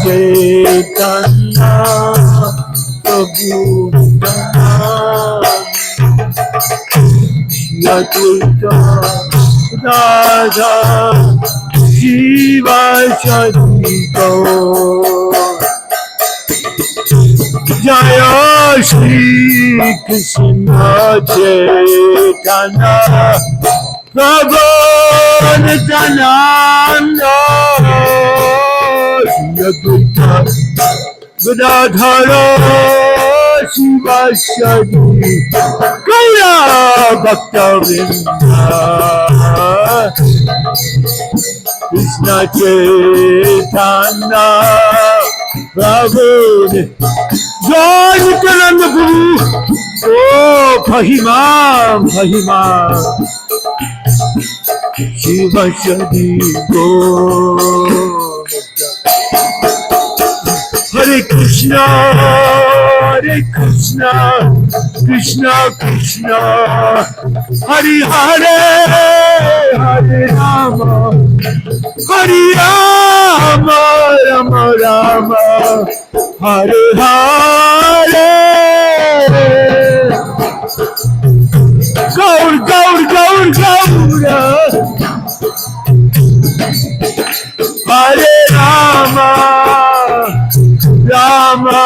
Chaitanya Prabhu Yadurga Radha Shiva Shadiko Jaya Shri Krishna Chaitanya Prabhu Nityananda Yadurga Gadadhara Shiva Shadi Gaura Bhakta Vrinda Krishna Chaitanya Prabhu Jai Nityananda Guru Oh Bhahima Bhahima Shiva Shadi Gaura Hare Krishna, Krishna Krishna, Hare Hare, Hare Rama, Hare Rama, Rama Rama, Hare Hare. Gaur, Gaur, Gaur, Gaur, Hare Rama. Rama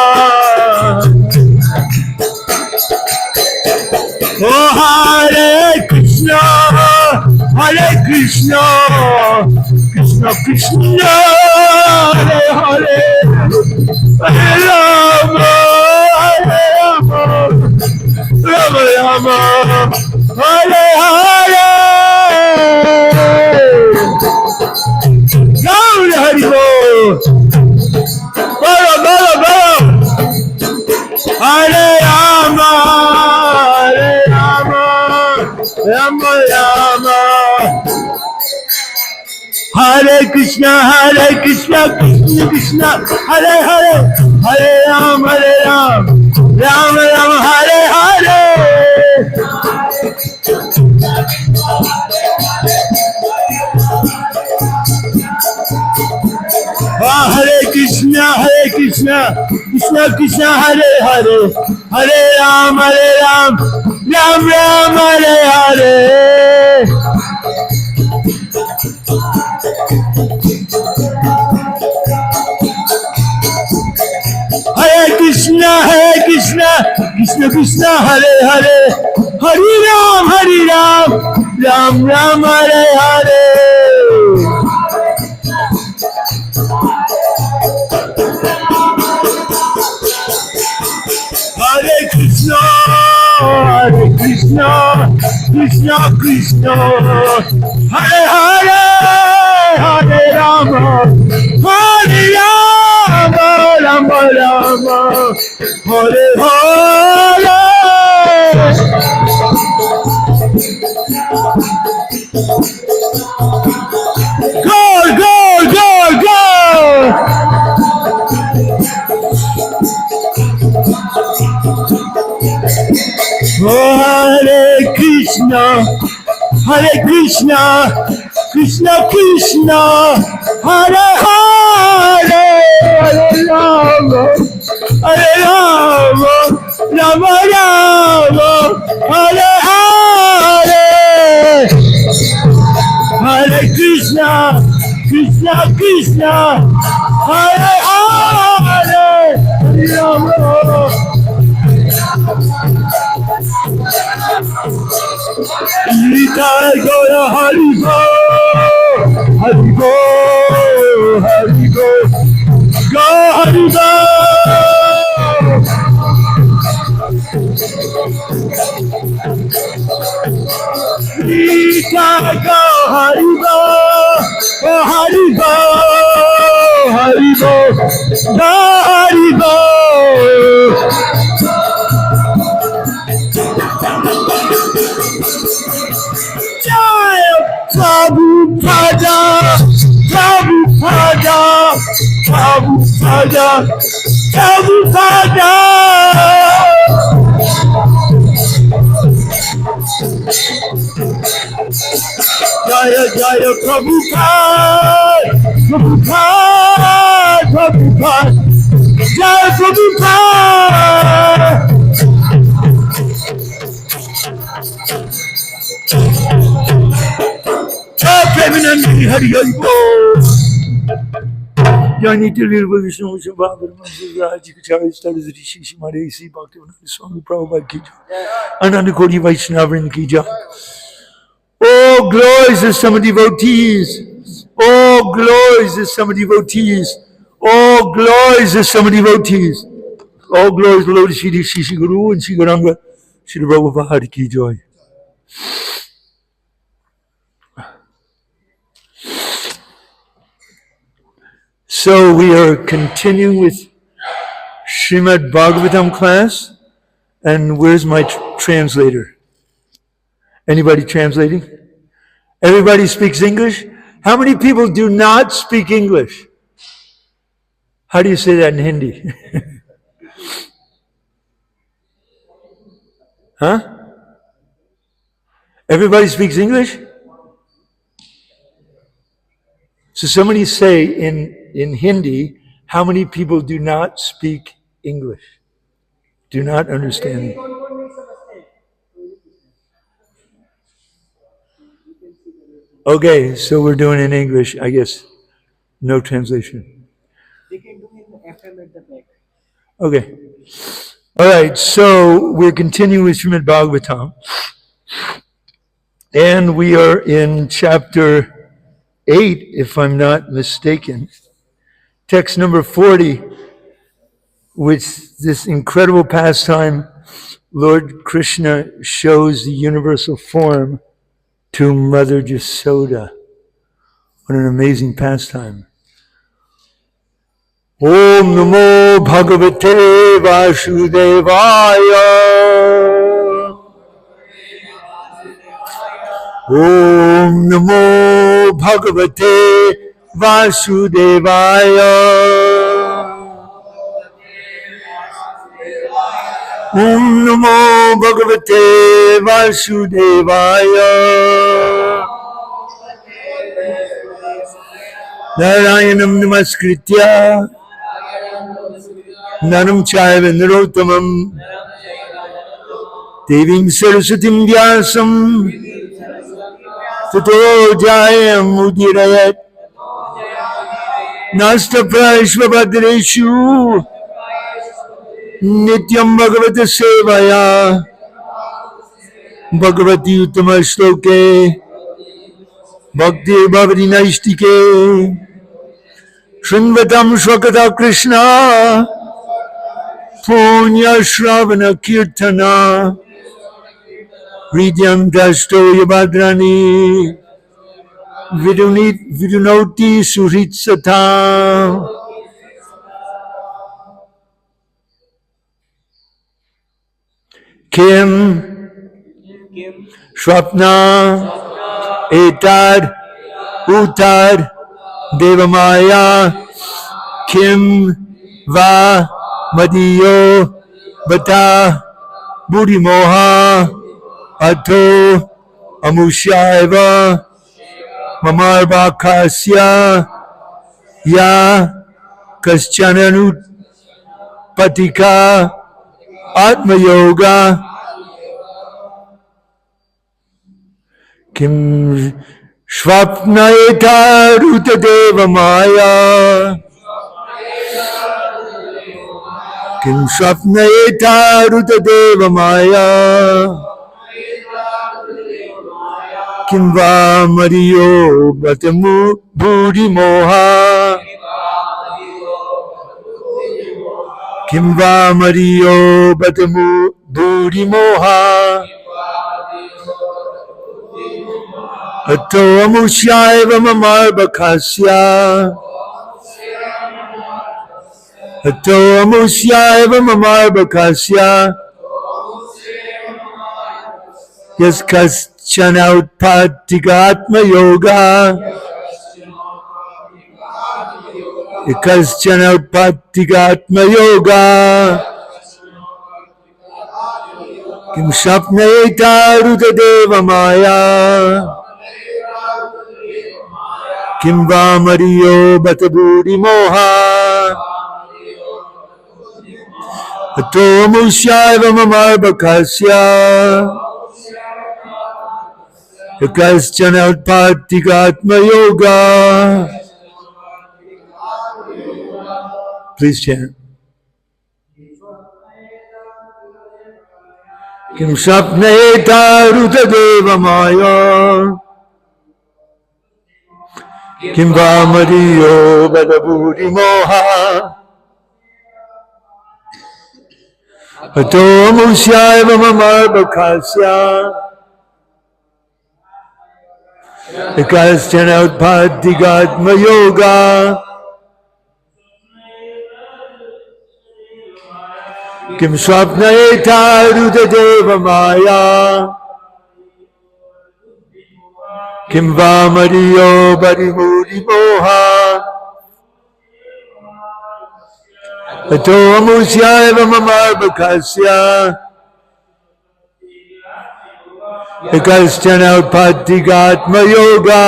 Oh Hare Krishna Krishna Krishna Hare Hare Hare Rama Rama Rama Hare Hare Gaur Hari Bol Bolo, bolo, bolo. Hare Rama, Hare Rama, Rama Rama. Hare Krishna, Krishna Krishna, Hare Hare, Hare Rama, Rama Rama, Hare Hare. Hare Krishna, Krishna Krishna, Hare Hare, Hare Rama, Ram Ram, Hare Hare. Hare Krishna, Krishna Krishna, Hare Hare, Hare Ram, Ram Ram, Hare Hare. Hare Krishna, Krishna Krishna, Hare Hare, Hare Rama, Rama Rama, Hare Hare. Go, go, go, go. Hare Krishna, Krishna Krishna, Hare Hare, Hare Rama, Rama Rama, Hare Hare. Hare Krishna, Krishna, Hare Hare, Hare Rama. Gita Gora Hari Go, Hari Go, Hari Go, Go Hari Go. Gita Go Hari Go, Hari Go, Hari Go, Go Hari Go. Prabhupada, Prabhupada, Prabhupada, Prabhupada. Jaya Jaya Prabhupada, Prabhupada, Prabhupada, Jaya Prabhupada. Premanandi Hari Hari Bol. Yani Tilvir Vishnu Vishnu Bhagavatam Raj Charan studies Rishi Shimade AC Bhakti Swami Prabhupada ki jai. Ananda Koti Vaishnava ki jai. Oh, glories of some devotees. Oh, glories of some devotees. Oh, glories of some devotees. Oh, glories below the Shri Shishi Guru and Shri Garanga. Shri Prabhupada ki joy. So we are continuing with Srimad Bhagavatam class. And where's my translator? Anybody translating? Everybody speaks English? How many people do not speak English? How do you say that in Hindi? Huh? Everybody speaks English? So somebody say in Hindi, how many people do not speak English? Do not understand it? Okay, so we're doing in English, I guess. No translation. They can do in FM at the back. Okay. All right, so we're continuing with Srimad Bhagavatam. And we are in chapter 8, if I'm not mistaken. Text number 40, with this incredible pastime, Lord Krishna shows the universal form to Mother Jasoda. What an amazing pastime. Om Namo Bhagavate Vasudevaya. Om Namo Bhagavate Vasudevaya. Om Namo Bhagavate Vasudevaya. Narayanam Namaskritya Naram Chaiva Narottamam Devim Saraswatim Vyasam Tato Jayam Udirayat Nasta Prashvabhadreshu Nityam Bhagavata Sevaya Bhagavati Uttama Shloke Bhakti Bhavati Naistike Shrinvatam Shvakata Krishna Punya Shravana Kirtana Hridyam Dasto Yabhadrani Vidunoti Suritsata. Kim Swapna Etad Utad Devamaya Kim Va Madiyo Bata Buddhimoha Ato Amushaiva Mamarbakasya Ya Kaschananut Patika Atma Yoga Kim Shvapna Eta Ruta Deva Maya Kim Shvapna Eta Ruta Deva Maya Kim Va Mariyo Batamu Buddhi Moha Kim Va Mariyo Batamu Buddhi Moha Ato Amushaiva Mamarbakasya Ato Amushaiva Mamarbakasya Yaskaschana Utpatigatma Yoga Yaskaschana Utpatigatma Yoga Kim Shapna Eta Ruta Deva Maya Kim va Mariyo Bataburi Moha Ato Musyaiva Mamarbakasya Yakaschana Utpatigatma Yoga. Please chant. Kim Sapneta Rutadeva Maya Kim va Mariyo Badabudi Moha Ato Musyaiva Mamarbakasya Yakaschana Utpatigatma Yoga. Kim Swapnaeta Rudadeva Maya Kim va Mariyo Barimudi Moha Ato Musyaiva Mamarbakasya Yakaschana Utpatigatma Yoga.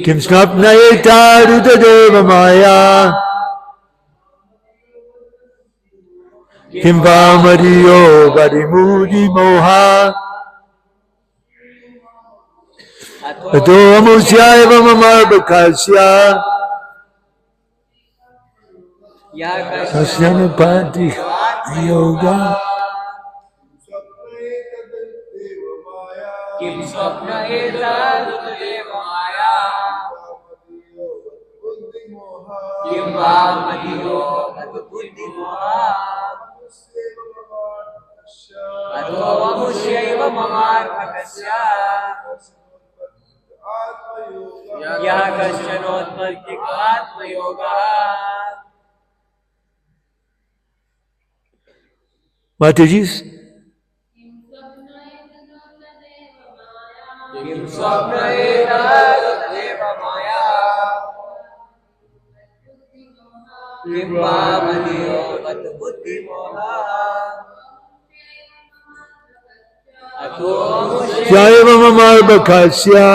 Kim Swapnaeta Rudadeva Maya Kim va Mariyo Barimudi Moha Ato Musyaiva Mamarbakasya Yakaschana Utpatigatma Yoga. Kim Swapnaeta Rudadeva Maya Kim va Mariyo Barimudi Moha Ato Musyaiva Mamarbakasya Yakaschana Utpatigatma Yoga. Mataji's. Kim Swapnaeta Rudadeva Maya Kim va Mariyo Barimudi Moha Ato Musyaiva Mamarbakasya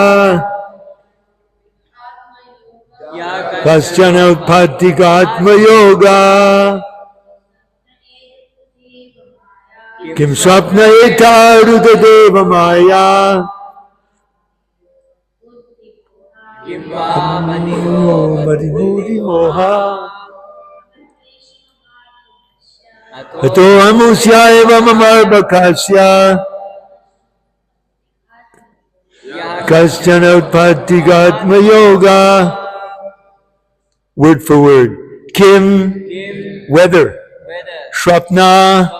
Yakaschana Utpatigatma Yoga. Kim Swapnaeta Rudadeva Maya Kim va Mariyo Barimudi Moha Ato Ato Musyaiva Mamarbakasya Yakaschana Utpatigatma Yoga. Word for word. Kim, weather. Shrapna,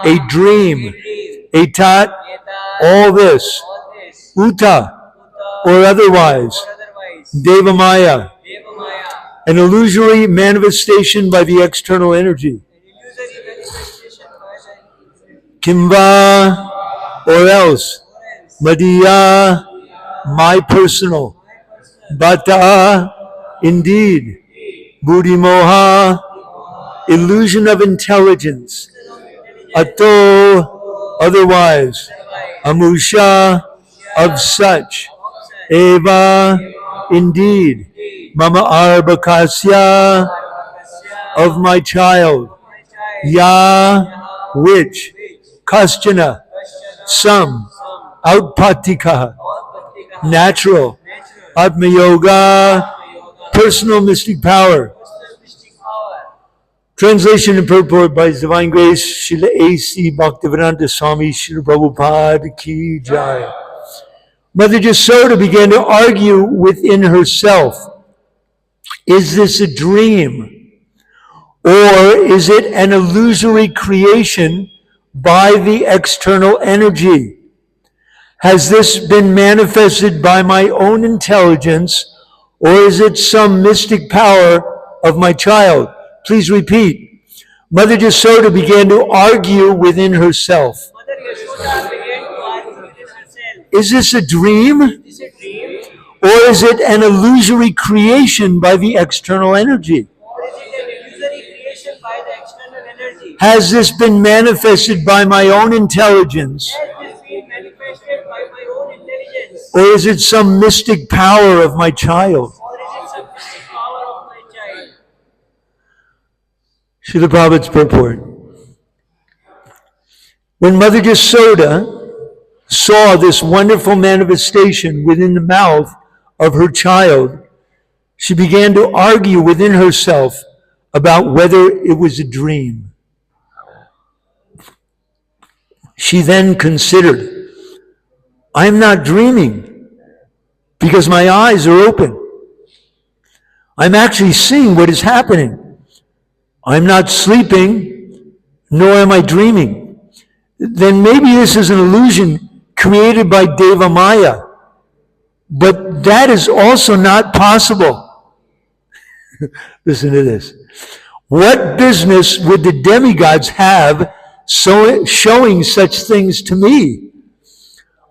a dream. Etat, all this. Uta, or otherwise. Devamaya, an illusory manifestation by the external energy. Kimva, or else. Madhya, my personal. Bhata, indeed. Buddhimoha, illusion of intelligence. Ato, otherwise. Amusha, of such. Eva, indeed. Mama Arbakasya, of my child. Ya, which. Kaschana, some. Outpatika, natural. Atma Yoga, personal mystic power. Translation and purport by His Divine Grace, Srila A.C. Bhaktivedanta Swami, Srila Prabhupada Ki Jai. Mother Jasoda began to argue within herself. Is this a dream? Or is it an illusory creation by the external energy? Has this been manifested by my own intelligence, or is it some mystic power of my child? Please repeat. Mother Jasoda began to argue within herself. Is this a dream? Or is it an illusory creation by the external energy? Has this been manifested by my own intelligence? Or is it some mystic power of my child? Or is it some mystic power of my child? Srila Prabhupada's purport. When Mother Yasoda saw this wonderful manifestation within the mouth of her child, she began to argue within herself about whether it was a dream. She then considered, I'm not dreaming because my eyes are open. I'm actually seeing what is happening. I'm not sleeping, nor am I dreaming. Then maybe this is an illusion created by Deva Maya. But that is also not possible. Listen to this. What business would the demigods have showing such things to me?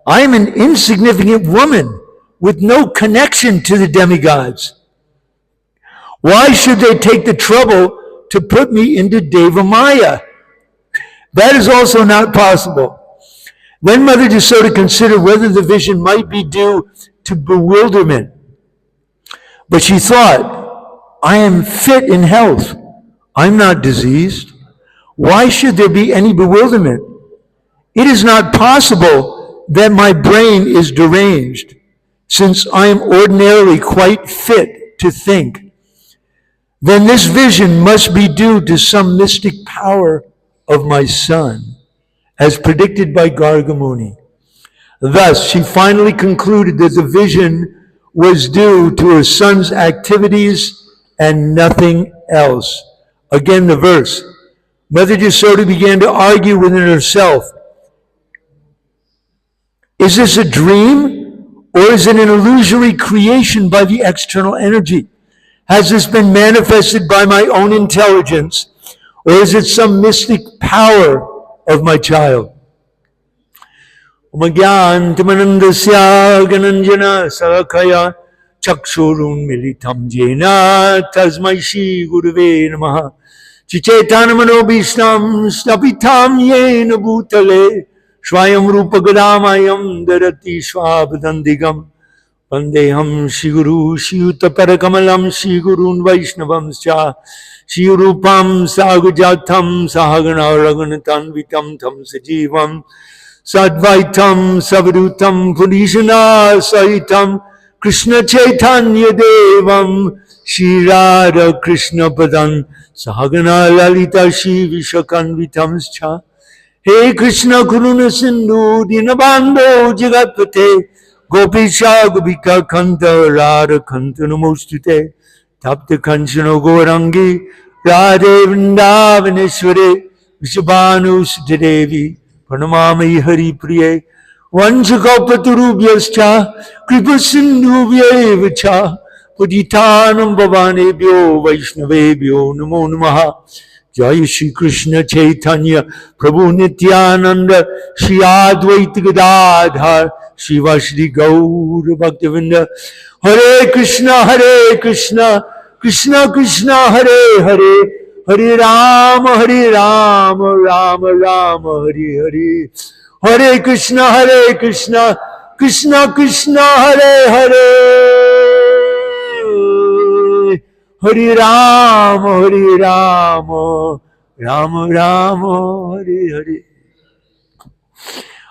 I am an insignificant woman with no connection to the demigods. Why should they take the trouble to put me into Deva Maya? That is also not possible. Then Mother Yasoda considered whether the vision might be due to bewilderment. But she thought, I am fit in health. I'm not diseased. Why should there be any bewilderment? It is not possible that my brain is deranged, since I am ordinarily quite fit to think. Then this vision must be due to some mystic power of my son, as predicted by Gargamuni. Thus, she finally concluded that the vision was due to her son's activities and nothing else. Again, the verse. Mother Yasoda began to argue within herself. Is this a dream, or is it an illusory creation by the external energy? Has this been manifested by my own intelligence, or is it some mystic power of my child? Umagyantamanandasya gananjana sakaya chakshurun militam jena tasmai shri gurave namaha chichetanamano stapitam yena bhutale swayam rupa gadamayam darati swabdandigam vandeham shri guru shri uttaparakamalam shri gurun vaishnavam cha shri rupam sagujatam sahagana raghunatanvitam tam sajivam Sadvaitam Savadutam Purishana Sahitam Krishna Chaitanya Devam Shri Radha Krishna Padan Sahagana Lalita Shri Vishakanvitam Cha He Krishna Kuruna Sindhu Dinabando Jagatpate Gopisha Gopika Kanta Radha Kanta Namostute Tapta Kanchana Gaurangi Radhe Vrindavaneshware Vishabhanu Sutadevi Pranamami Hari Priye Vanchakalpatarubhyascha Kripa Sindhubhyaevacha Paditanam Bhavanebhyo Vaishnavebhyo Namo Namaha Jai Shri Krishna Chaitanya Prabhu Nityananda Shri Advaita Gadadhar Shri Vasudhi Gaura Bhaktivinda Hare Krishna Krishna Krishna Hare Hare Hare Rama, Rama Rama, Hare Hare. Hare Krishna, Krishna Krishna, Hare Hare. Hare Rama, Rama Rama, Hare Hare.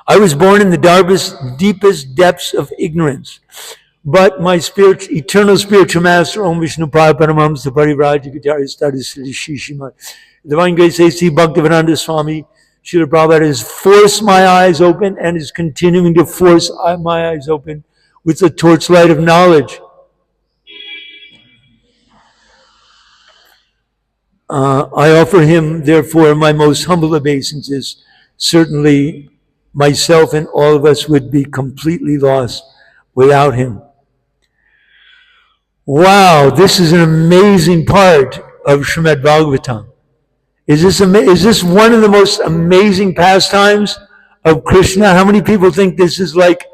I was born in the deepest depths of ignorance. But my eternal spiritual master, Om Vishnu Pada Paramamsa Parivrajagacharya Study Sri Shishima, Divine Grace A.C. Bhaktivedanta Swami, Srila Prabhupada has forced my eyes open and is continuing to force my eyes open with the torchlight of knowledge. I offer him, therefore, my most humble obeisances. Certainly, myself and all of us would be completely lost without him. Wow, this is an amazing part of Srimad Bhagavatam. Is this one of the most amazing pastimes of Krishna? How many people think this is like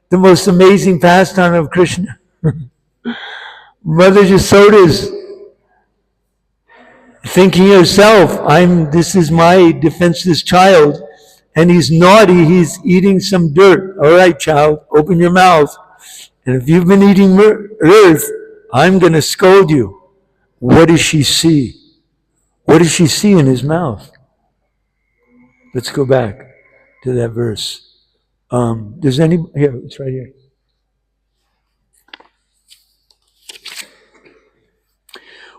the most amazing pastime of Krishna? Mother Yasoda is thinking herself, this is my defenseless child, and he's naughty, he's eating some dirt. All right, child, open your mouth. And if you've been eating earth, I'm going to scold you. What does she see? What does she see in his mouth? Let's go back to that verse. Does any, here, it's right here.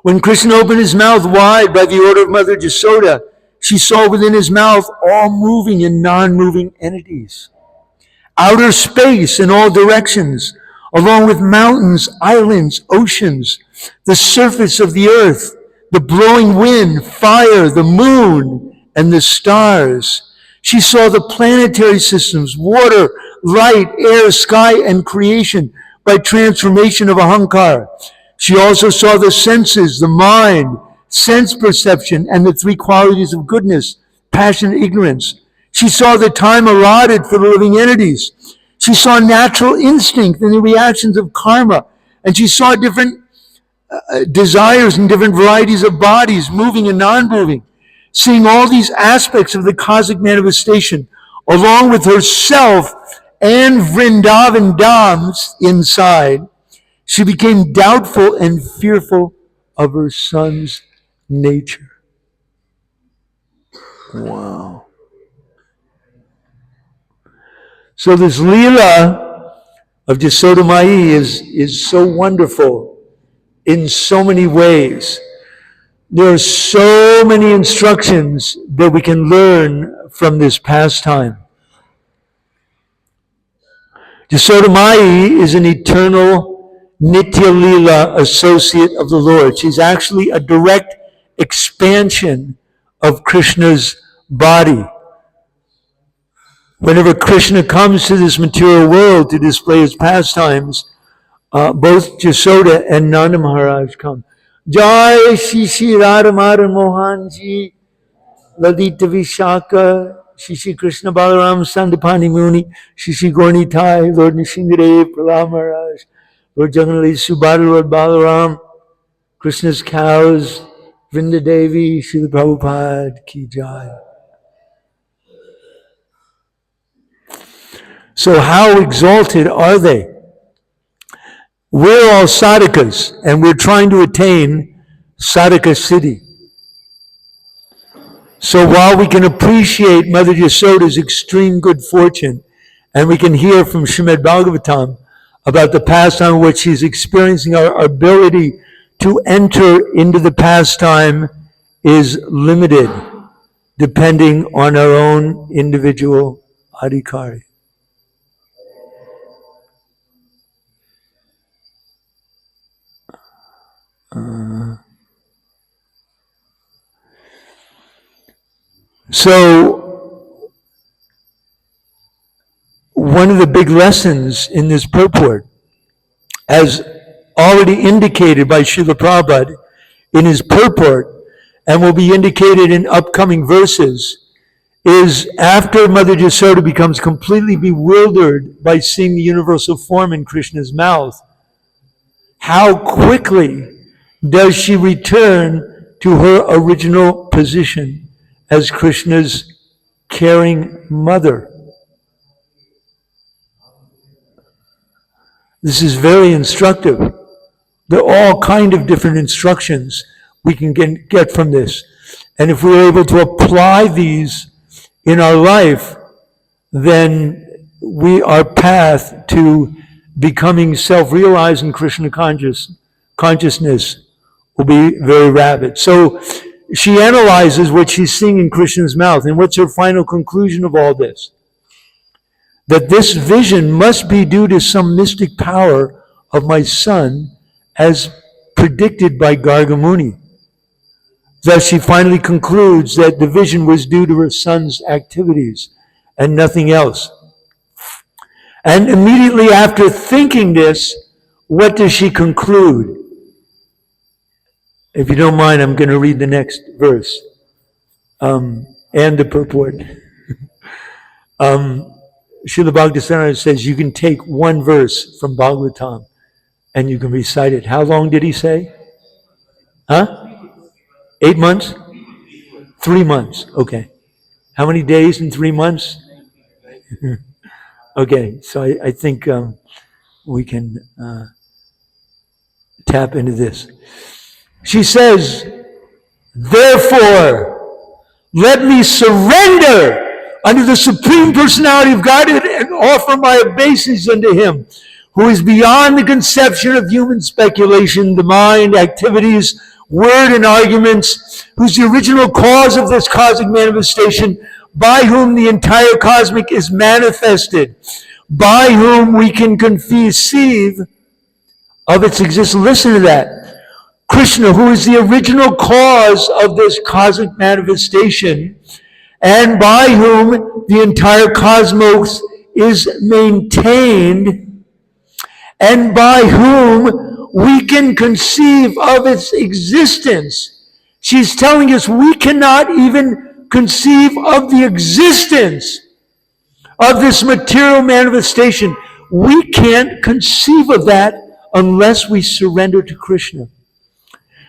When Krishna opened his mouth wide by the order of Mother Yasoda, she saw within his mouth all moving and non-moving entities. Outer space in all directions, along with mountains, islands, oceans, the surface of the earth, the blowing wind, fire, the moon, and the stars. She saw the planetary systems, water, light, air, sky, and creation by transformation of Ahankara. She also saw the senses, the mind, sense perception, and the three qualities of goodness, passion, and ignorance. She saw the time allotted for the living entities. She saw natural instinct and the reactions of karma. And she saw different desires and different varieties of bodies, moving and non-moving. Seeing all these aspects of the cosmic manifestation, along with herself and Vrindavan Dhams inside, she became doubtful and fearful of her son's nature. Wow. So this Leela of Yasoda Mai is so wonderful in so many ways. There are so many instructions that we can learn from this pastime. Yasoda Mai is an eternal Nitya Leela associate of the Lord. She's actually a direct expansion of Krishna's body. Whenever Krishna comes to this material world to display his pastimes, both Yasoda and Nanda Maharaj come. Jai Shri Radha Madhan Mohan Ji, Lalita Vishaka, Shri Krishna Balaram Sandipani Muni, Shri Gorni Thai, Lord Nishingadev, Prahlad Maharaj, Lord Jagannath Subhadra, Lord Balaram, Krishna's cows, Vrinda Devi, Srila Prabhupada Ki Jai. So how exalted are they? We're all sadhakas, and we're trying to attain sadhaka siddhi. So while we can appreciate Mother Yasoda's extreme good fortune, and we can hear from Srimad Bhagavatam about the pastime in which she's experiencing, our ability to enter into the pastime is limited, depending on our own individual adhikari. So, one of the big lessons in this purport, as already indicated by Srila Prabhupada in his purport, and will be indicated in upcoming verses, is after Mother Yasoda becomes completely bewildered by seeing the universal form in Krishna's mouth, how quickly does she return to her original position as Krishna's caring mother? This is very instructive. There are all kind of different instructions we can get from this. And if we're able to apply these in our life, then our path to becoming self-realized in Krishna consciousness will be very rapid. So she analyzes what she's seeing in Krishna's mouth. And what's her final conclusion of all this? That this vision must be due to some mystic power of my son, as predicted by Garga Muni. Thus she finally concludes that the vision was due to her son's activities and nothing else. And immediately after thinking this, what does she conclude? If you don't mind, I'm going to read the next verse and the purport. Srila Bhakti says you can take one verse from Bhagavatam and you can recite it. How long did he say? 8 months? 3 months, okay. How many days in 3 months? Okay, so I think we can tap into this. She says, therefore, let me surrender unto the Supreme Personality of Godhead and offer my obeisance unto Him, who is beyond the conception of human speculation, the mind, activities, word, and arguments, who's the original cause of this cosmic manifestation, by whom the entire cosmic is manifested, by whom we can conceive of its existence. Listen to that. Krishna, who is the original cause of this cosmic manifestation, and by whom the entire cosmos is maintained, and by whom we can conceive of its existence. She's telling us we cannot even conceive of the existence of this material manifestation. We can't conceive of that unless we surrender to Krishna.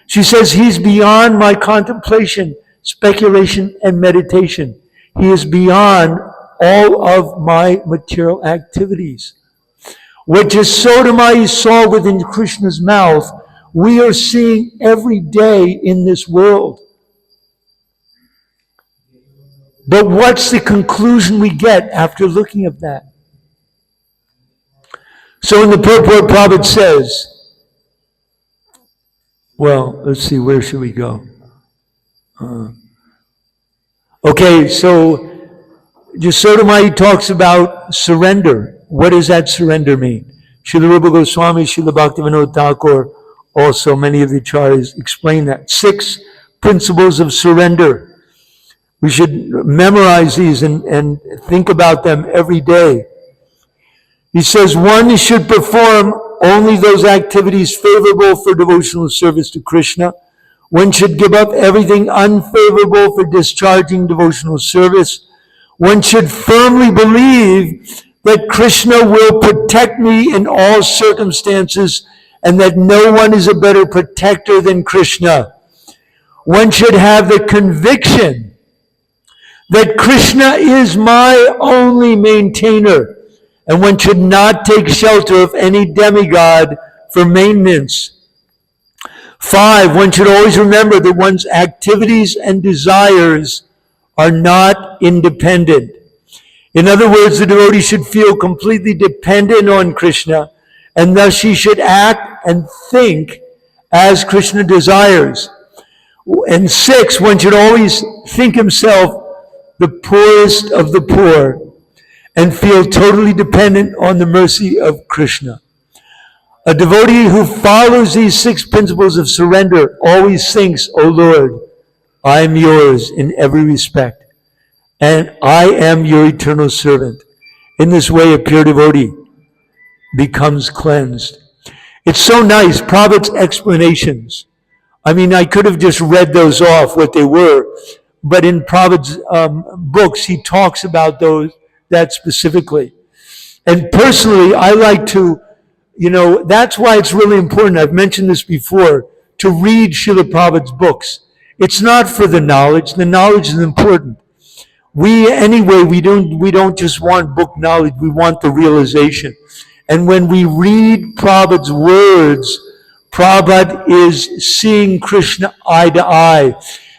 She says, He's beyond my contemplation, speculation, and meditation. He is beyond all of my material activities. What Yasodhama saw within Krishna's mouth, we are seeing every day in this world. But what's the conclusion we get after looking at that? So in the purport, Prabhupada says, well, let's see, where should we go? Okay, so Yasodhama talks about surrender. What does that surrender mean? Srila Rupa Goswami, Srila Bhaktivinoda Thakur, also many of the acharyas explain that. 6 principles of surrender. We should memorize these and think about them every day. He says, 1, you should perform only those activities favorable for devotional service to Krishna. One should give up everything unfavorable for discharging devotional service. One should firmly believe that Krishna will protect me in all circumstances and that no one is a better protector than Krishna. One should have the conviction that Krishna is my only maintainer, and one should not take shelter of any demigod for maintenance. 5, one should always remember that one's activities and desires are not independent. In other words, the devotee should feel completely dependent on Krishna, and thus he should act and think as Krishna desires. And 6, one should always think himself the poorest of the poor and feel totally dependent on the mercy of Krishna. A devotee who follows these 6 principles of surrender always thinks, O Lord, I am yours in every respect, and I am your eternal servant. In this way, a pure devotee becomes cleansed. It's so nice, Prabhupada's explanations. I mean, I could have just read those off, what they were, but in Prabhupada's books, he talks about that specifically. And personally, I like to, that's why it's really important, I've mentioned this before, to read Srila Prabhupada's books. It's not for the knowledge is important. We don't just want book knowledge, we want the realization. And when we read Prabhupada's words, Prabhupada is seeing Krishna eye to eye.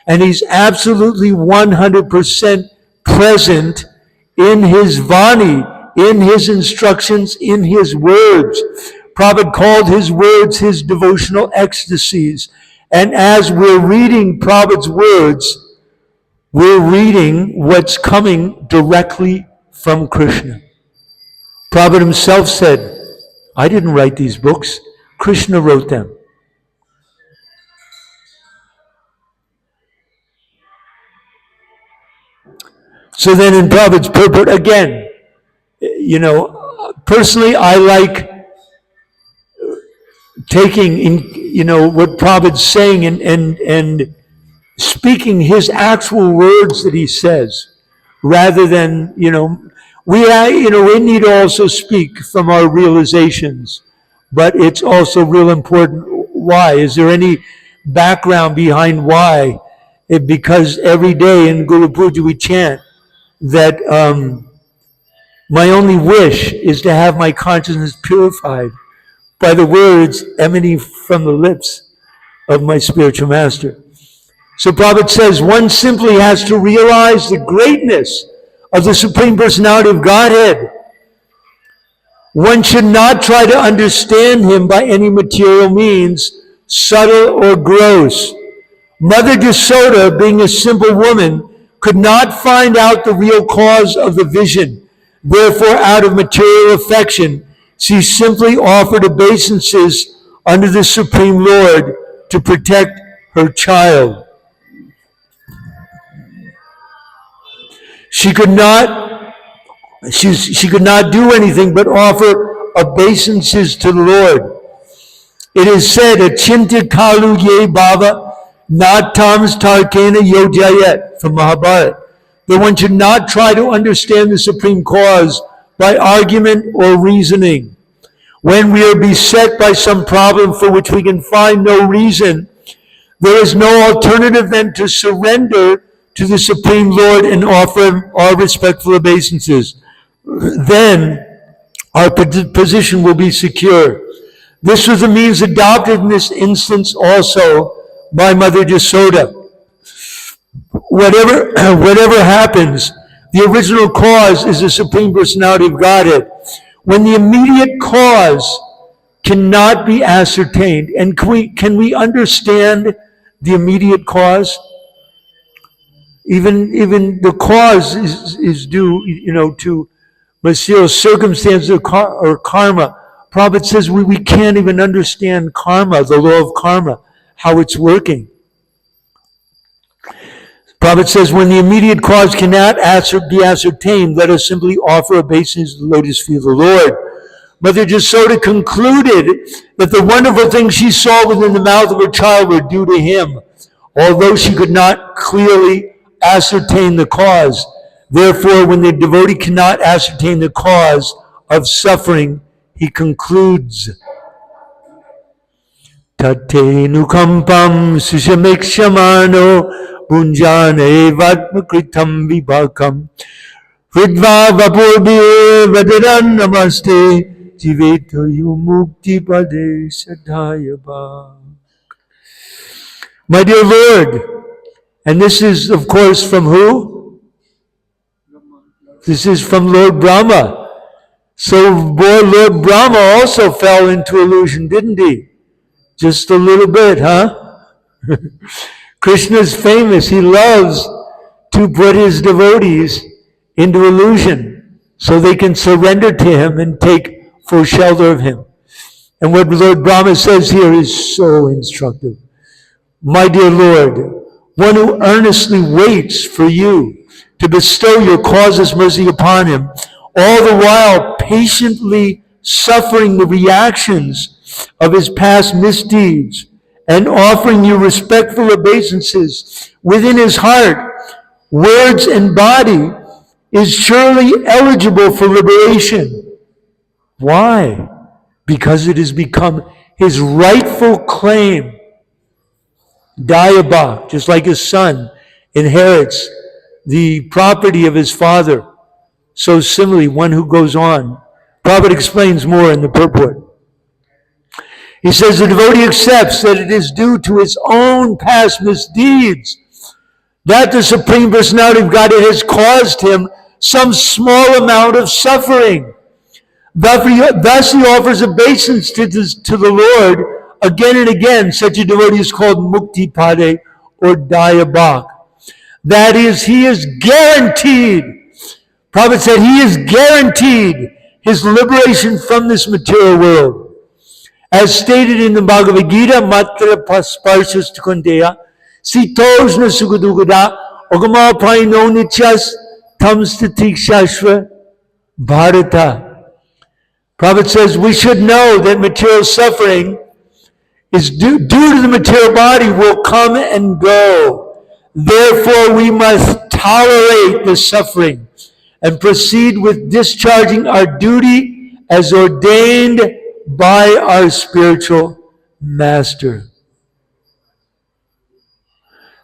And he's absolutely 100% present in his Vani, in his instructions, in his words. Prabhupada called his words his devotional ecstasies. And as we're reading Prabhupada's words, we're reading what's coming directly from Krishna. Prabhupada himself said, I didn't write these books, Krishna wrote them. So then in Prabhupada's purport, again, personally I like taking what Prabhupada's saying and speaking his actual words that he says, rather than, we need to also speak from our realizations, but it's also real important. Why? Is there any background behind why? Because every day in Guru Puja we chant that My only wish is to have my consciousness purified by the words emanating from the lips of my spiritual master. So Prabhupada says one simply has to realize the greatness of the Supreme Personality of Godhead. One should not try to understand him by any material means, subtle or gross. Mother Jasoda, being a simple woman, could not find out the real cause of the vision. Therefore, out of material affection, she simply offered obeisances unto the Supreme Lord to protect her child. She could not do anything but offer obeisances to the Lord. It is said, Achinta kalu ye bhava natams tarkena yojayet, from Mahabharata, that one should not try to understand the supreme cause by argument or reasoning. When we are beset by some problem for which we can find no reason, there is no alternative than to surrender to the Supreme Lord and offer our respectful obeisances. Then our position will be secure. This was the means adopted in this instance also by Mother Jasoda. Whatever happens, the original cause is the Supreme Personality of Godhead. When the immediate cause cannot be ascertained, and can we understand the immediate cause? Even the cause is due, to material circumstances or karma. Prabhupada says we can't even understand karma, the law of karma, how it's working. Prabhupada says when the immediate cause cannot be ascertained, let us simply offer obeisance to the lotus feet of the Lord. Mother Jasoda concluded that the wonderful things she saw within the mouth of her child were due to him, although she could not clearly ascertain the cause. Therefore, when the devotee cannot ascertain the cause of suffering, he concludes, Tate nukampam sushamekshamano bunjane vatmakritam vibhakam hridva vapurbi vadaran namaste jiveto yumukti pade sadhayabha. My dear Lord, and this is, of course, from who? This is from Lord Brahma. So Lord Brahma also fell into illusion, didn't he? Just a little bit, huh? Krishna's famous. He loves to put his devotees into illusion so they can surrender to him and take full shelter of him. And what Lord Brahma says here is so instructive. My dear Lord, one who earnestly waits for you to bestow your causeless mercy upon him, all the while patiently suffering the reactions of his past misdeeds and offering you respectful obeisances within his heart, words and body, is surely eligible for liberation. Why? Because it has become his rightful claim. Dayabha, just like his son inherits the property of his father. So similarly, one who goes on. Prabhupada explains more in the purport. He says the devotee accepts that it is due to his own past misdeeds that the Supreme Personality of Godhead has caused him some small amount of suffering. Thus he offers obeisance to the Lord again and again. Such a devotee is called Mukti Pade or Dayabha. That is, he is guaranteed. Prabhupada said he is guaranteed his liberation from this material world. As stated in the Bhagavad Gita, Matra Pasparshas Tukandeya, Sitosna Sukadugada, Ogama Paino Nityas, Tamstatikshashva, Bharata. Prabhupada says we should know that material suffering is due to the material body will come and go. Therefore, we must tolerate the suffering and proceed with discharging our duty as ordained by our spiritual master.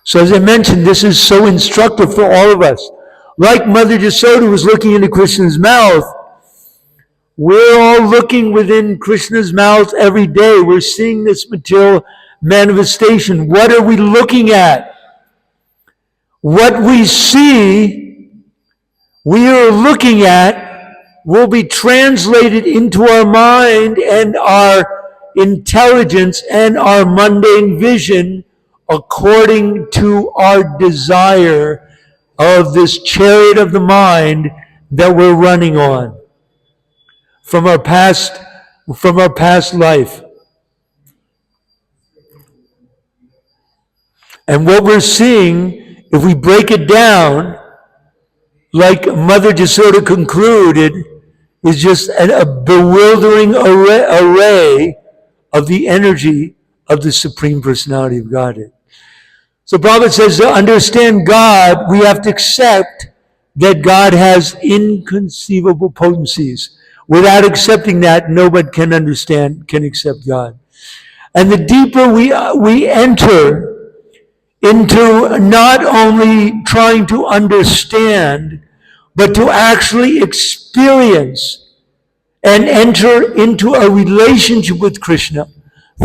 So as I mentioned, this is so instructive for all of us. Like Mother Yasoda was looking into Krishna's mouth, we're all looking within Krishna's mouth every day. We're seeing this material manifestation. What are we looking at? What we see, we are looking at, will be translated into our mind and our intelligence and our mundane vision according to our desire of this chariot of the mind that we're running on from our past life. And what we're seeing, if we break it down, like Mother Yasoda concluded, is just a bewildering array of the energy of the Supreme Personality of Godhead. So Prabhupada says, to understand God, we have to accept that God has inconceivable potencies. Without accepting that, nobody can accept God. And the deeper we enter into not only trying to understand, but to actually experience and enter into a relationship with Krishna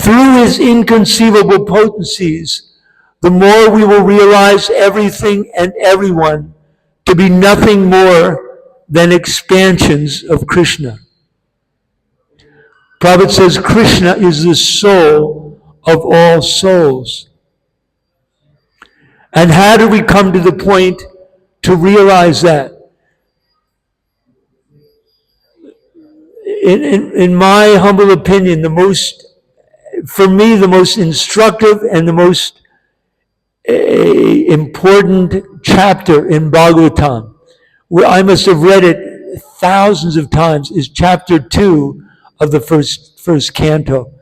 through his inconceivable potencies, the more we will realize everything and everyone to be nothing more than expansions of Krishna. Prabhupada says Krishna is the soul of all souls. And how do we come to the point to realize that? In my humble opinion, the most instructive and the most important chapter in Bhagavatam, where I must have read it thousands of times, is chapter 2 of the first canto.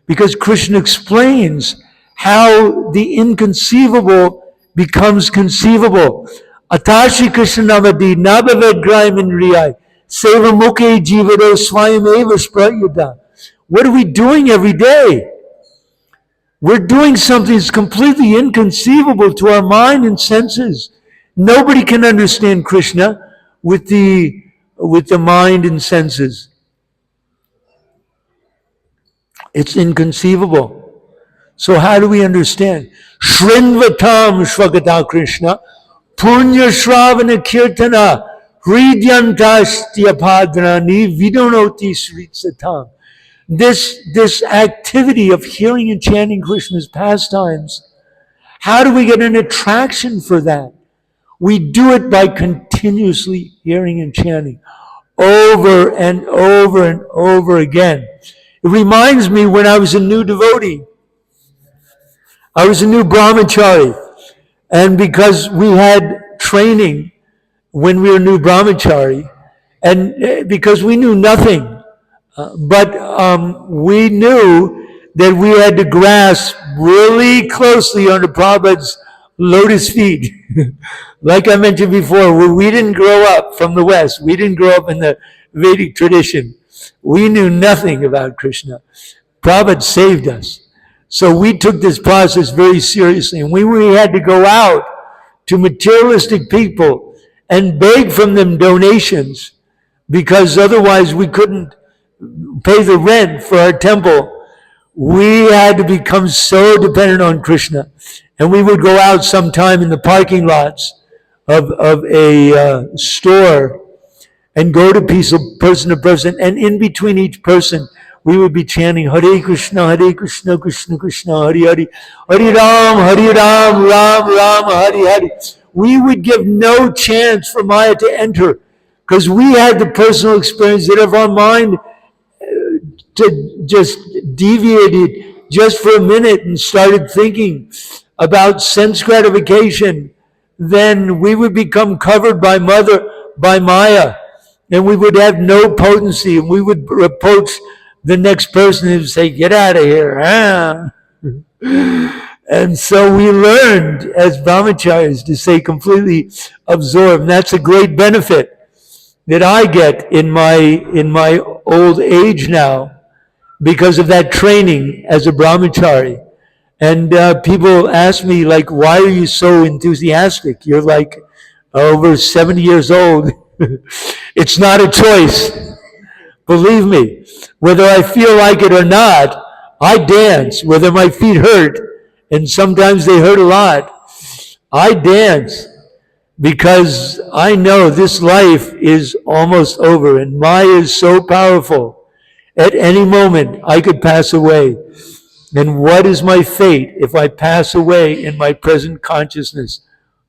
Because Krishna explains how the inconceivable becomes conceivable. Atashi Krishna Navadi Nabhavad Graiman Riyai Seva Mukhe Jivado Swayameva Spratyuda. What are we doing every day? We're doing something that's completely inconceivable to our mind and senses. Nobody can understand Krishna with the mind and senses. It's inconceivable. So how do we understand? Shrinvatam Shvagata Krishna Punya Shravana Kirtana Hridyantastya Padrani Vidonoti Sritsatam. This activity of hearing and chanting Krishna's pastimes, how do we get an attraction for that? We do it by continuously hearing and chanting over and over and over again. It reminds me when I was a new devotee. I was a new brahmachari, and because we had training when we were new brahmachari, and because we knew nothing, but we knew that we had to grasp really closely under Prabhupada's lotus feet. Like I mentioned before, we didn't grow up from the West. We didn't grow up in the Vedic tradition. We knew nothing about Krishna. Prabhupada saved us. So we took this process very seriously. And we had to go out to materialistic people and beg from them donations, because otherwise we couldn't pay the rent for our temple. We had to become so dependent on Krishna. And we would go out sometime in the parking lots of a store and go to person to person. And in between each person, we would be chanting Hare Krishna, Krishna Krishna, Hare Hare, Hare Ram, Ram Ram, Hare Hare. We would give no chance for Maya to enter, because we had the personal experience that if our mind just deviated just for a minute and started thinking about sense gratification, then we would become covered by Maya, and we would have no potency, and we would approach the next person and say, "Get out of here." Huh? And so we learned as brahmacharis to stay completely absorbed. And that's a great benefit that I get in my old age now, because of that training as a brahmachari. And people ask me, like, why are you so enthusiastic? You're like over 70 years old. It's not a choice. Believe me, whether I feel like it or not, I dance, whether my feet hurt, and sometimes they hurt a lot. I dance because I know this life is almost over, and Maya is so powerful. At any moment, I could pass away. And what is my fate if I pass away in my present consciousness?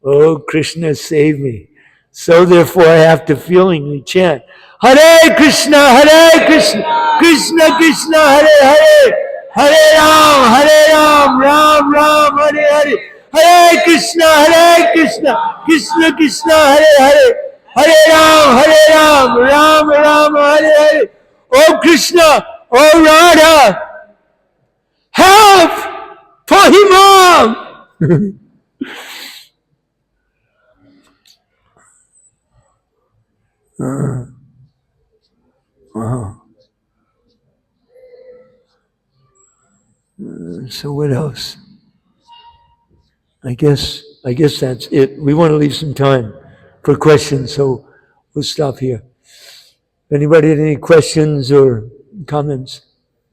Oh, Krishna, save me. So therefore, I have to feelingly chant, Hare Krishna, Hare Krishna, Krishna Krishna, Hare Hare, Hare Ram, Ram Ram, Hare Hare, Hare Krishna, Krishna Krishna, Hare Hare, Hare Ram, Ram, Hare Hare. Oh Krishna, oh Radha, help! Pahimam! So what else? I guess that's it. We want to leave some time for questions, so we'll stop here. Anybody had any questions or comments?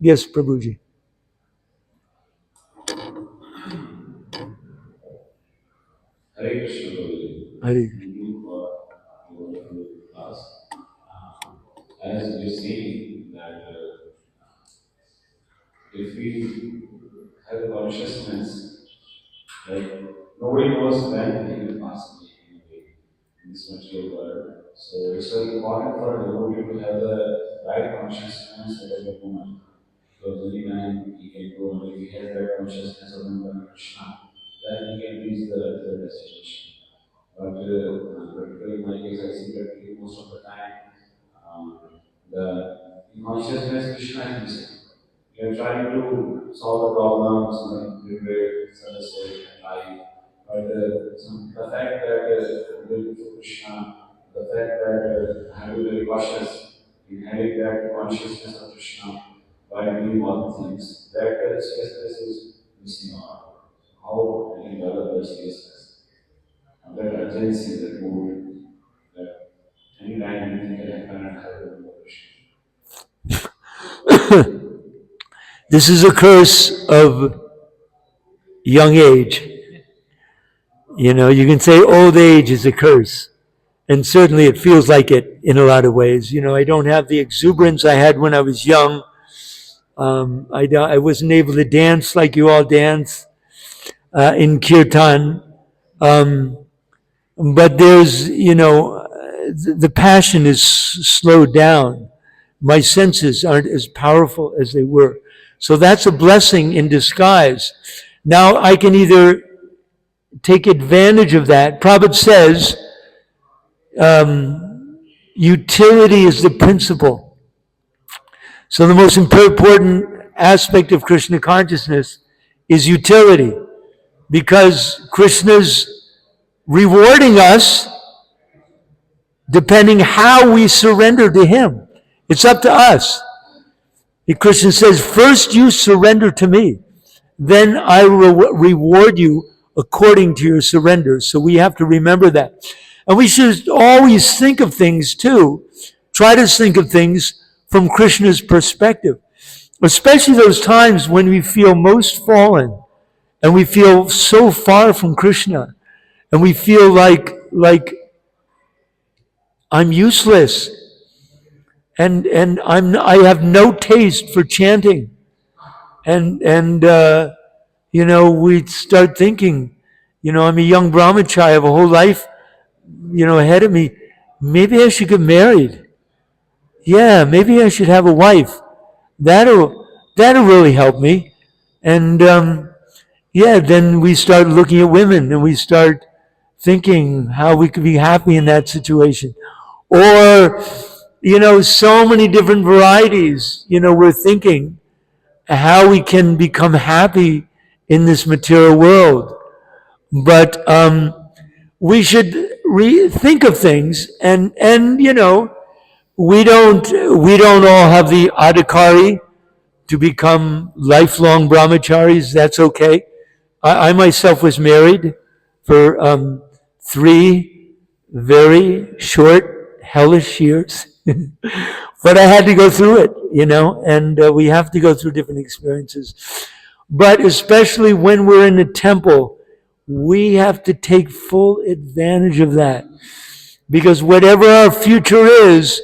Yes, Prabhuji. Hare Krishna, Prabhuji. Hare. Thank you for your wonderful class. As you see that if we have a consciousness, like nobody knows when he will pass away anyway in this material world. So it's very important for a devotee to have the right consciousness at every moment. Because any time he can go, and if he has that consciousness of remembering Krishna, then he can reach the destination. But particularly in my case, I see that most of the time the consciousness Krishna is missing. We are trying to solve the problems, liberate, satisfy life. But the fact that related to Krishna, the fact that I have to be very cautious in having that consciousness of Krishna while doing all the things, that seriousness is missing out. How we can develop that seriousness? And that urgency, that mood, that anytime anything can happen and have a Krishna. This is a curse of young age. You know, you can say old age is a curse. And certainly it feels like it in a lot of ways. You know, I don't have the exuberance I had when I was young. I wasn't able to dance like you all dance in Kirtan. But there's, you know, the passion is slowed down. My senses aren't as powerful as they were. So that's a blessing in disguise. Now I can either take advantage of that. Prabhupada says, utility is the principle. So the most important aspect of Krishna consciousness is utility, because Krishna's rewarding us depending how we surrender to him. It's up to us. Krishna says, first you surrender to me, then I will reward you according to your surrender. So we have to remember that. And we should always think of things too. Try to think of things from Krishna's perspective. Especially those times when we feel most fallen and we feel so far from Krishna and we feel like I'm useless and I have no taste for chanting. And you know, we start thinking, you know, I'm a young brahmachari, I have a whole life, you know, ahead of me. Maybe I should get married. Yeah, maybe I should have a wife. That'll really help me. And yeah, then we start looking at women and we start thinking how we could be happy in that situation. Or, you know, so many different varieties, you know, we're thinking how we can become happy in this material world. But we should think of things, and you know, we don't all have the adhikari to become lifelong brahmacharis. That's okay. I myself was married for 3 very short, hellish years. But I had to go through it, and we have to go through different experiences. But especially when we're in the temple, we have to take full advantage of that. Because whatever our future is,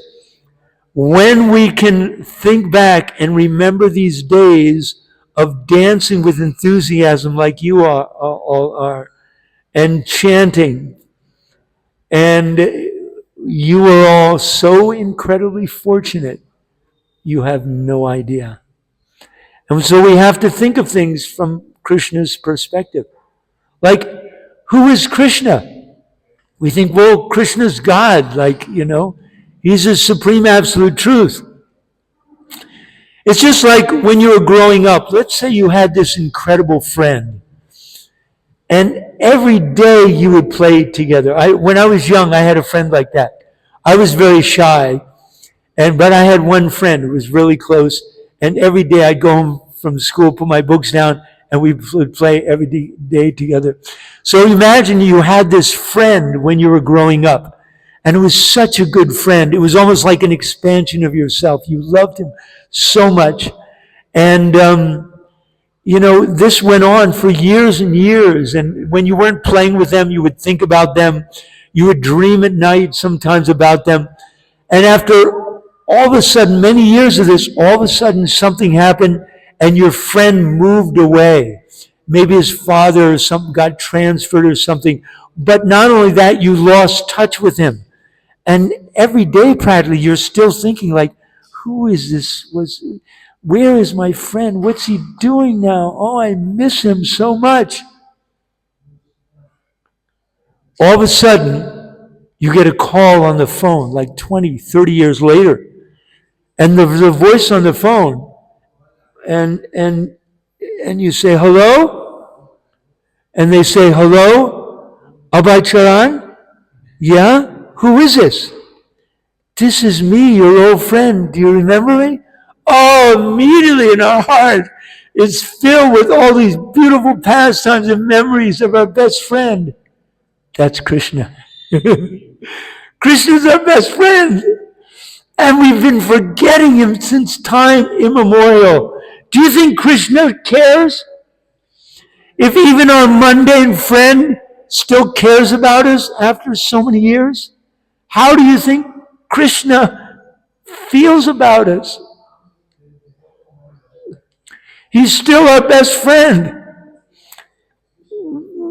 when we can think back and remember these days of dancing with enthusiasm like you all are, and chanting, and you are all so incredibly fortunate, you have no idea. And so we have to think of things from Krishna's perspective. Like, who is Krishna? We think, well, Krishna's God, he's the supreme absolute truth. It's just like when you were growing up. Let's say you had this incredible friend, and every day you would play together. When I was young, I had a friend like that. I was very shy, but I had one friend who was really close, and every day I'd go home from school, put my books down, and we would play every day together. So imagine you had this friend when you were growing up, and it was such a good friend. It was almost like an expansion of yourself. You loved him so much. And, this went on for years and years. And when you weren't playing with them, you would think about them. You would dream at night sometimes about them. And after all of a sudden, many years of this, all of a sudden something happened and your friend moved away. Maybe his father or something got transferred or something. But not only that, you lost touch with him. And every day practically you're still thinking like, who is this? Where is my friend? What's he doing now? Oh, I miss him so much. All of a sudden, you get a call on the phone like 20, 30 years later. And the voice on the phone, and you say, hello? And they say, hello? Abhay Charan? Yeah? Who is this? This is me, your old friend. Do you remember me? Oh, immediately in our heart, it's filled with all these beautiful pastimes and memories of our best friend. That's Krishna. Krishna's our best friend. And we've been forgetting him since time immemorial. Do you think Krishna cares? If even our mundane friend still cares about us after so many years, how do you think Krishna feels about us? He's still our best friend.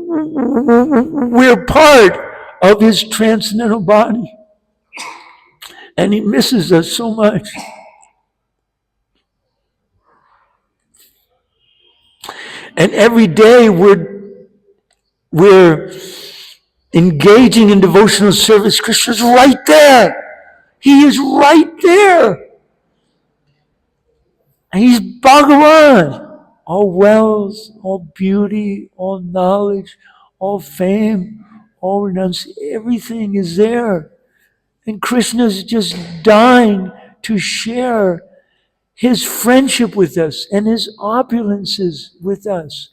We're part of his transcendental body. And he misses us so much. And every day we're engaging in devotional service. Krishna's right there. He is right there. And he's Bhagavan. All wealth, all beauty, all knowledge, all fame, all renunciation, everything is there. And Krishna's just dying to share his friendship with us and his opulences with us.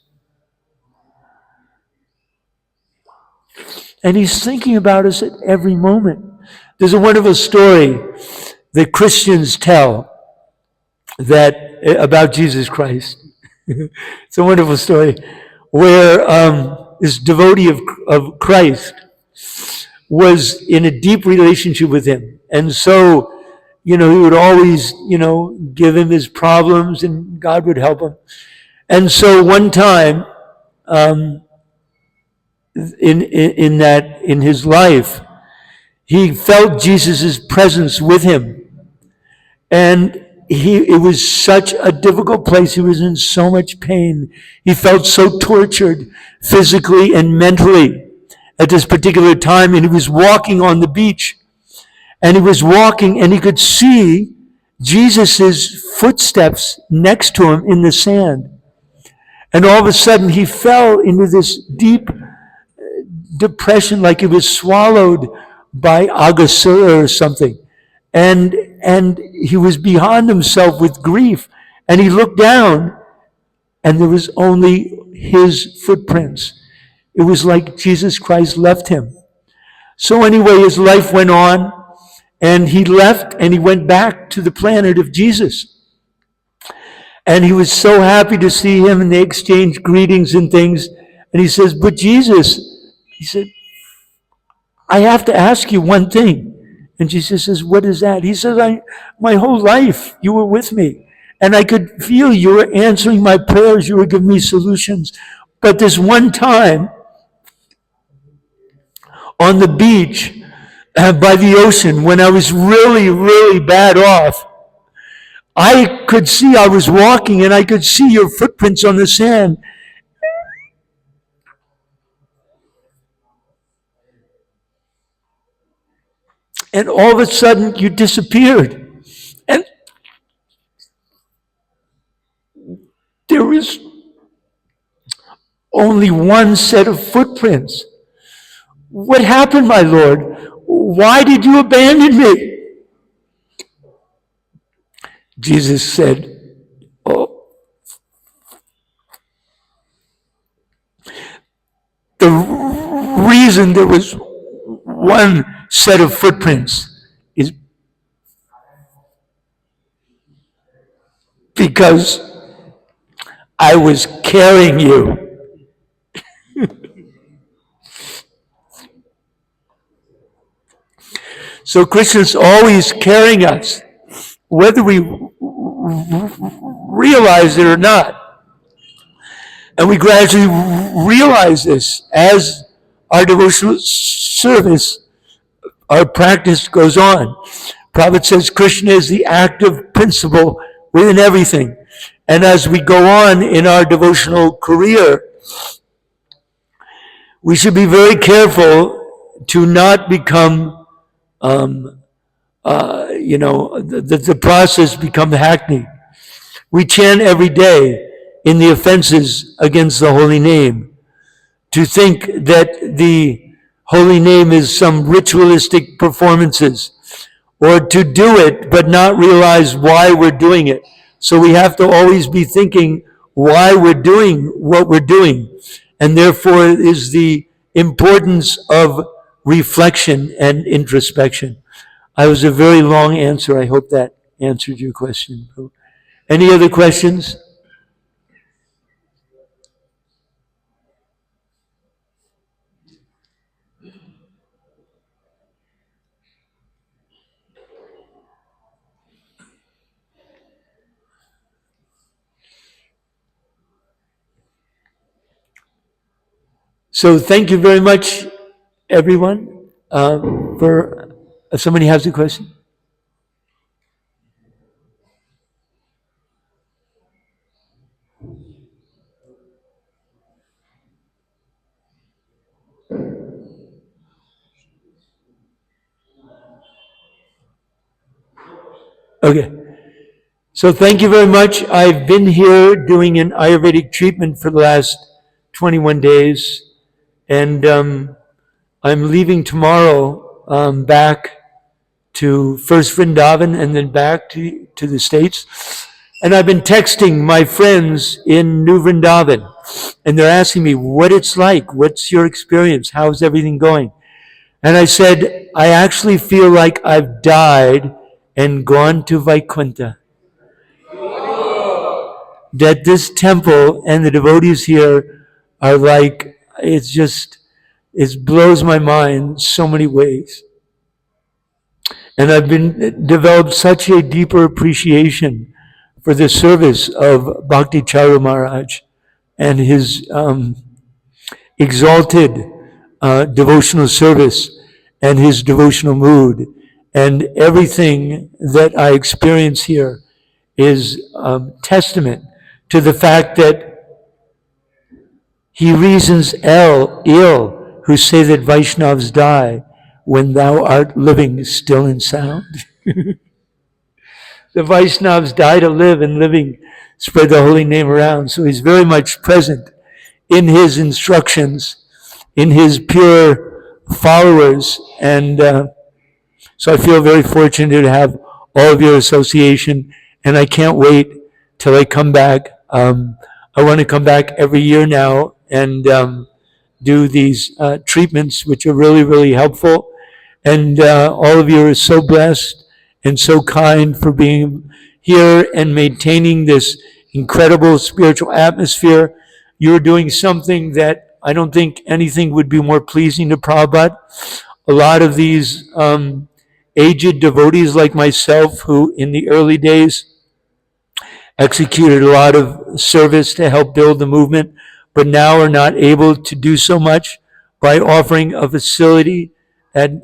And he's thinking about us at every moment. There's a wonderful story that Christians tell about Jesus Christ. It's a wonderful story where this devotee of Christ was in a deep relationship with him. And so, he would always, give him his problems and God would help him. And so one time, in his life, he felt Jesus' presence with him. And it was such a difficult place. He was in so much pain. He felt so tortured physically and mentally at this particular time. And he was walking on the beach. And he was walking and he could see Jesus' footsteps next to him in the sand. And all of a sudden he fell into this deep depression, like he was swallowed by Agasura or something. And he was beyond himself with grief. And he looked down and there was only his footprints. It was like Jesus Christ left him. So anyway, his life went on, and he left and he went back to the planet of Jesus. And he was so happy to see him, and they exchanged greetings and things. And he says, but Jesus, he said, I have to ask you one thing. And Jesus says, what is that? He says, my whole life you were with me. And I could feel you were answering my prayers. You were giving me solutions. But this one time on the beach by the ocean, when I was really, really bad off, I could see I was walking and I could see your footprints on the sand. And all of a sudden you disappeared. And there was only one set of footprints. What happened, my Lord? Why did you abandon me? Jesus said, oh, the reason there was one set of footprints is because I was carrying you. So Krishna's always carrying us, whether we realize it or not. And we gradually realize this as our devotional service, our practice goes on. Prabhupada says Krishna is the active principle within everything. And as we go on in our devotional career, we should be very careful to not become the process become hackneyed. We chant every day in the offenses against the holy name. To think that the holy name is some ritualistic performances, or to do it but not realize why we're doing it. So we have to always be thinking why we're doing what we're doing. And therefore is the importance of reflection and introspection. I was a very long answer. I hope that answered your question. Any other questions? So thank you very much, everyone, for if somebody has a question. Okay. So thank you very much. I've been here doing an Ayurvedic treatment for the last 21 days, and I'm leaving tomorrow back to first Vrindavan and then back to the States. And I've been texting my friends in New Vrindavan, and they're asking me what it's like, what's your experience, how's everything going? And I said, I actually feel like I've died and gone to Vaikuntha. That this temple and the devotees here are like, it blows my mind so many ways. And I've developed such a deeper appreciation for the service of Bhakti Charu Maharaj and his exalted devotional service and his devotional mood. And everything that I experience here is testament to the fact that he reasons ill who say that Vaishnavas die when thou art living still and sound. The Vaishnavas die to live, and living spread the holy name around. So he's very much present in his instructions, in his pure followers. And so I feel very fortunate to have all of your association, and I can't wait till I come back. I want to come back every year now and do these treatments, which are really, really helpful. And all of you are so blessed and so kind for being here and maintaining this incredible spiritual atmosphere. You're doing something that I don't think anything would be more pleasing to Prabhupada. A lot of these aged devotees like myself, who in the early days executed a lot of service to help build the movement, but now are not able to do so much by offering a facility and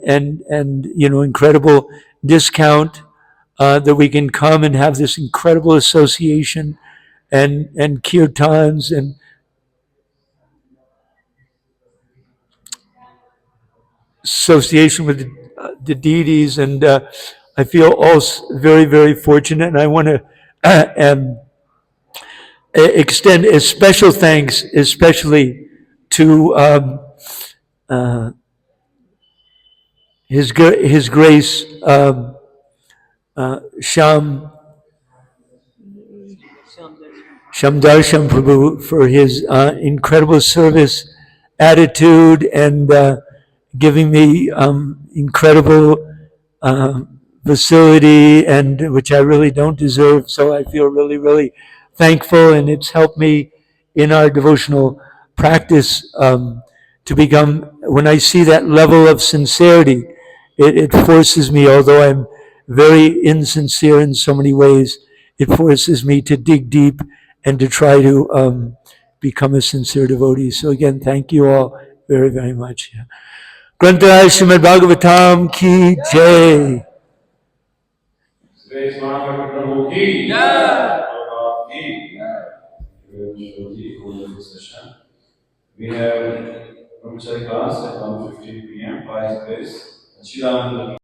incredible discount that we can come and have this incredible association and kirtans and association with the deities, and I feel also very, very fortunate, and I want to extend a special thanks, especially to His Grace Sham Shamdarshan Prabhu for his incredible service, attitude, and giving me incredible facility, and which I really don't deserve. So I feel really, really thankful, and it's helped me in our devotional practice to become. When I see that level of sincerity, it forces me, although I'm very insincere in so many ways, it forces me to dig deep and to try to become a sincere devotee. So again, thank you all very, very much. Granthai Srimad Bhagavatam ki jai. Grace Maharaja Prabhu ki jai. Prabhupada ki jai. We have Brahmachari class at 1:15 p.m. by His Grace. Srila